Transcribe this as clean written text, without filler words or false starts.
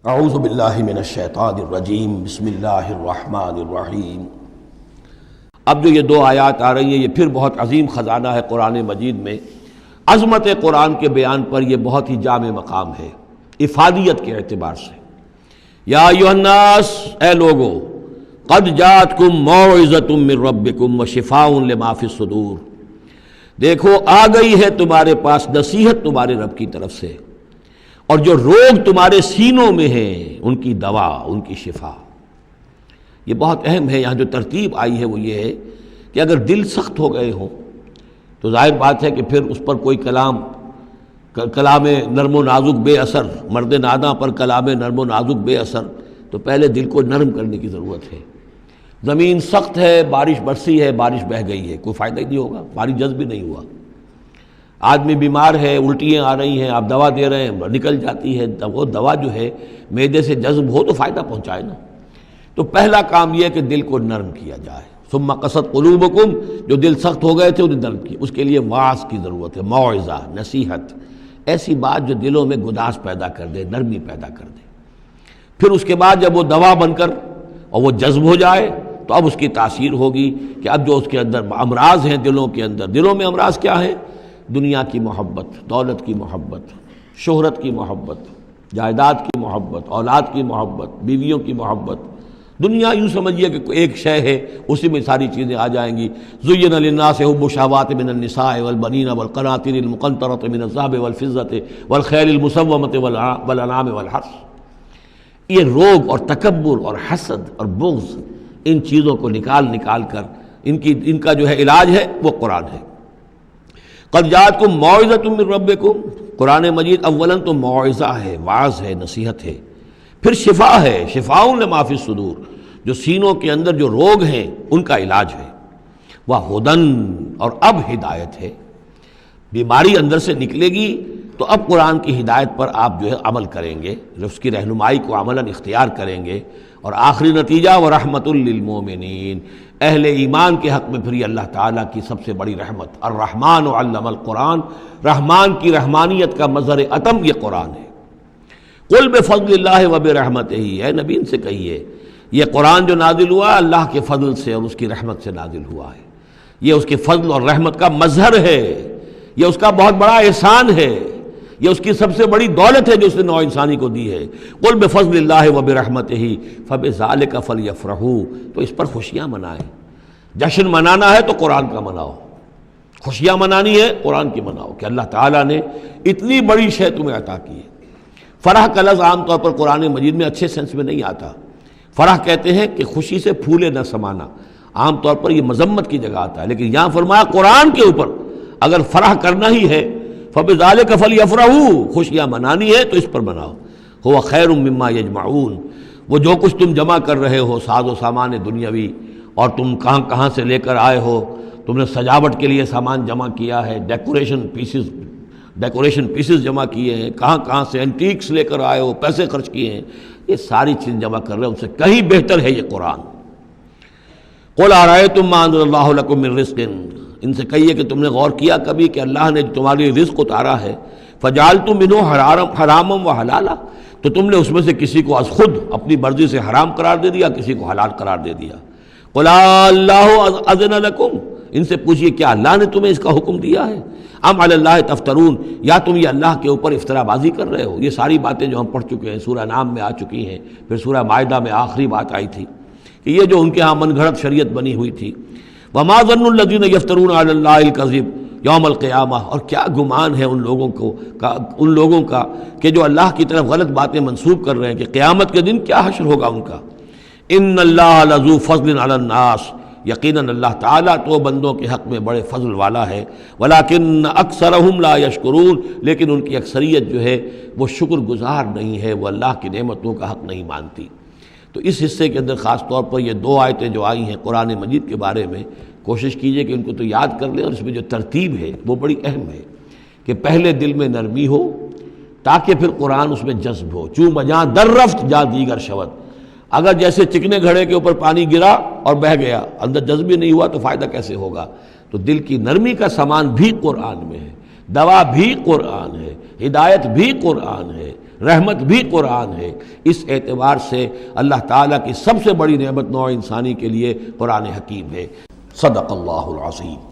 اعوذ باللہ من الشیطان الرجیم بسم اللہ الرحمن الرحیم۔ اب جو یہ دو آیات آ رہی ہیں یہ پھر بہت عظیم خزانہ ہے قرآن مجید میں۔ عظمت قرآن کے بیان پر یہ بہت ہی جامع مقام ہے افادیت کے اعتبار سے۔ یا ایھا الناس، اے لوگو، قد جاءتکم موعظۃ من ربکم وشفاء لما فی الصدور، دیکھو آ گئی ہے تمہارے پاس نصیحت تمہارے رب کی طرف سے، اور جو روگ تمہارے سینوں میں ہیں ان کی دوا، ان کی شفا۔ یہ بہت اہم ہے، یہاں جو ترتیب آئی ہے وہ یہ ہے کہ اگر دل سخت ہو گئے ہوں تو ظاہر بات ہے کہ پھر اس پر کوئی کلام نرم و نازک بے اثر، مرد ناداں پر کلام نرم و نازک بے اثر، تو پہلے دل کو نرم کرنے کی ضرورت ہے۔ زمین سخت ہے، بارش برسی ہے، بارش بہہ گئی ہے، کوئی فائدہ ہی نہیں ہوگا، بارش جذب بھی نہیں ہوا۔ آدمی بیمار ہے، الٹیاں آ رہی ہیں، آپ دوا دے رہے ہیں، نکل جاتی ہے، وہ دوا جو ہے معدے سے جذب ہو تو فائدہ پہنچائے نا۔ تو پہلا کام یہ ہے کہ دل کو نرم کیا جائے۔ ثم قست قلوبکم، جو دل سخت ہو گئے تھے انہیں نرم کیا، اس کے لیے واعظ کی ضرورت ہے، موعظہ، نصیحت، ایسی بات جو دلوں میں گداز پیدا کر دے، نرمی پیدا کر دے۔ پھر اس کے بعد جب وہ دوا بن کر اور وہ جذب ہو جائے تو اب اس کی تاثیر ہوگی کہ اب جو اس کے اندر امراض ہیں دلوں کے اندر، دلوں میں امراض کیا ہیں؟ دنیا کی محبت، دولت کی محبت، شہرت کی محبت، جائیداد کی محبت، اولاد کی محبت، بیویوں کی محبت۔ دنیا یوں سمجھیے کہ ایک شے ہے، اسی میں ساری چیزیں آ جائیں گی۔ زُيِّنَ لِلنَّاسِ حُبُّ الشَّهَوَاتِ مِنَ النِّسَاءِ وَالْبَنِينَ وَالْقَنَاطِيرِ الْمُقَنطَرَةِ مِنَ الذَّهَبِ وَالْفِضَّةِ وَالْخَيْلِ الْمُسَوَّمَةِ وَالْأَنْعَامِ وَالْحَرْثِ۔ یہ روگ اور تکبر اور حسد اور بغض، ان چیزوں کو نکال کر ان کا جو ہے علاج ہے وہ قرآن ہے۔ قد جاءتکم موعظۃ من ربکم، قرآن مجید اولاً تو موعظہ ہے، واعظ ہے، نصیحت ہے، پھر شفا ہے، شفاء لما فی الصدور، جو سینوں کے اندر جو روگ ہیں ان کا علاج ہے، وہدن، اور اب ہدایت ہے۔ بیماری اندر سے نکلے گی تو اب قرآن کی ہدایت پر آپ جو ہے عمل کریں گے، اس کی رہنمائی کو عملاً اختیار کریں گے، اور آخری نتیجہ وَرَحْمَةٌ لِّلْمُؤْمِنِينَ، اہل ایمان کے حق میں پھر یہ اللہ تعالیٰ کی سب سے بڑی رحمت۔ الرحمن علم القرآن، رحمان کی رحمانیت کا مظہر اتم یہ قرآن ہے۔ قل بفضل اللہ وبرحمتہ، اے نبی ان سے کہیے یہ قرآن جو نازل ہوا اللہ کے فضل سے اور اس کی رحمت سے نازل ہوا ہے، یہ اس کے فضل اور رحمت کا مظہر ہے، یہ اس کا بہت بڑا احسان ہے، یہ اس کی سب سے بڑی دولت ہے جو اس نے نوع انسانی کو دی ہے۔ قل بفضل اللہ وبرحمتہ فبذلک فلیفرحوا، تو اس پر خوشیاں منائیں۔ جشن منانا ہے تو قرآن کا مناؤ، خوشیاں منانی ہے قرآن کی مناؤ کہ اللہ تعالیٰ نے اتنی بڑی شے تمہیں عطا کی ہے۔ فرح کا لفظ عام طور پر قرآن مجید میں اچھے سینس میں نہیں آتا۔ فرح کہتے ہیں کہ خوشی سے پھولے نہ سمانا، عام طور پر یہ مذمت کی جگہ آتا ہے، لیکن یہاں فرمایا قرآن کے اوپر اگر فرح کرنا ہی ہے فَبِذَلِكَ فَلْيَفْرَحُوا، خوشیاں منانی ہے تو اس پر مناؤ۔ هُوَ خَيْرٌ مِّمَّا يَجْمَعُونَ، وہ جو کچھ تم جمع کر رہے ہو ساز و سامان دنیاوی، اور تم کہاں سے لے کر آئے ہو، تم نے سجاوٹ کے لیے سامان جمع کیا ہے، ڈیکوریشن پیسز جمع کیے ہیں، کہاں سے اینٹیکس لے کر آئے ہو، پیسے خرچ کیے ہیں، یہ ساری چیز جمع کر رہے ہیں، ان سے کہیں بہتر ہے یہ قرآن۔ قُلْ أَرَأَيْتُم مَّا أَنزَلَ اللَّهُ لَكُم مِّن رِّزْقٍ، ان سے کہیے کہ تم نے غور کیا کبھی کہ اللہ نے تمہارے لیے رزق اتارا ہے، فَجَعَلْتُم مِّنْهُ حَرَامًا وَحَلَالًا، تو تم نے اس میں سے کسی کو از خود اپنی مرضی سے حرام قرار دے دیا، کسی کو حلال قرار دے دیا۔ قُلْ اللَّهُ أَذِنَ لَكُمْ، ان سے پوچھئے کیا اللہ نے تمہیں اس کا حکم دیا ہے؟ ام علی اللہ تفترون، یا تم یہ اللہ کے اوپر افترا بازی کر رہے ہو؟ یہ ساری باتیں جو ہم پڑھ چکے ہیں سورہ نام میں آ چکی ہیں، پھر سورہ مائدہ میں آخری بات آئی تھی کہ یہ جو ان کے ہاں من گھڑت شریعت بنی ہوئی تھی۔ وما ظن الذین یفترون علی اللہ الکذب یوم القیامہ، اور کیا گمان ہے ان لوگوں کا کہ جو اللہ کی طرف غلط باتیں منسوب کر رہے ہیں کہ قیامت کے دن کیا حشر ہوگا ان کا۔ ان اللہ لذو فضل علی الناس، یقیناً اللہ تعالیٰ تو بندوں کے حق میں بڑے فضل والا ہے، ولیکن اکثرہم لا یشکرون، لیکن ان کی اکثریت جو ہے وہ شکر گزار نہیں ہے، وہ اللہ کی نعمتوں کا حق نہیں مانتی۔ تو اس حصے کے اندر خاص طور پر یہ دو آیتیں جو آئی ہیں قرآن مجید کے بارے میں، کوشش کیجئے کہ ان کو تو یاد کر لیں، اور اس میں جو ترتیب ہے وہ بڑی اہم ہے کہ پہلے دل میں نرمی ہو تاکہ پھر قرآن اس میں جذب ہو۔ چوں بجاں در رفت جاں دیگر شود، اگر جیسے چکنے گھڑے کے اوپر پانی گرا اور بہہ گیا، اندر جذب ہی نہیں ہوا تو فائدہ کیسے ہوگا؟ تو دل کی نرمی کا سامان بھی قرآن میں ہے، دوا بھی قرآن ہے، ہدایت بھی قرآن ہے، رحمت بھی قرآن ہے۔ اس اعتبار سے اللہ تعالیٰ کی سب سے بڑی نعمت نوع انسانی کے لیے قرآن حکیم ہے۔ صدق اللہ العظیم۔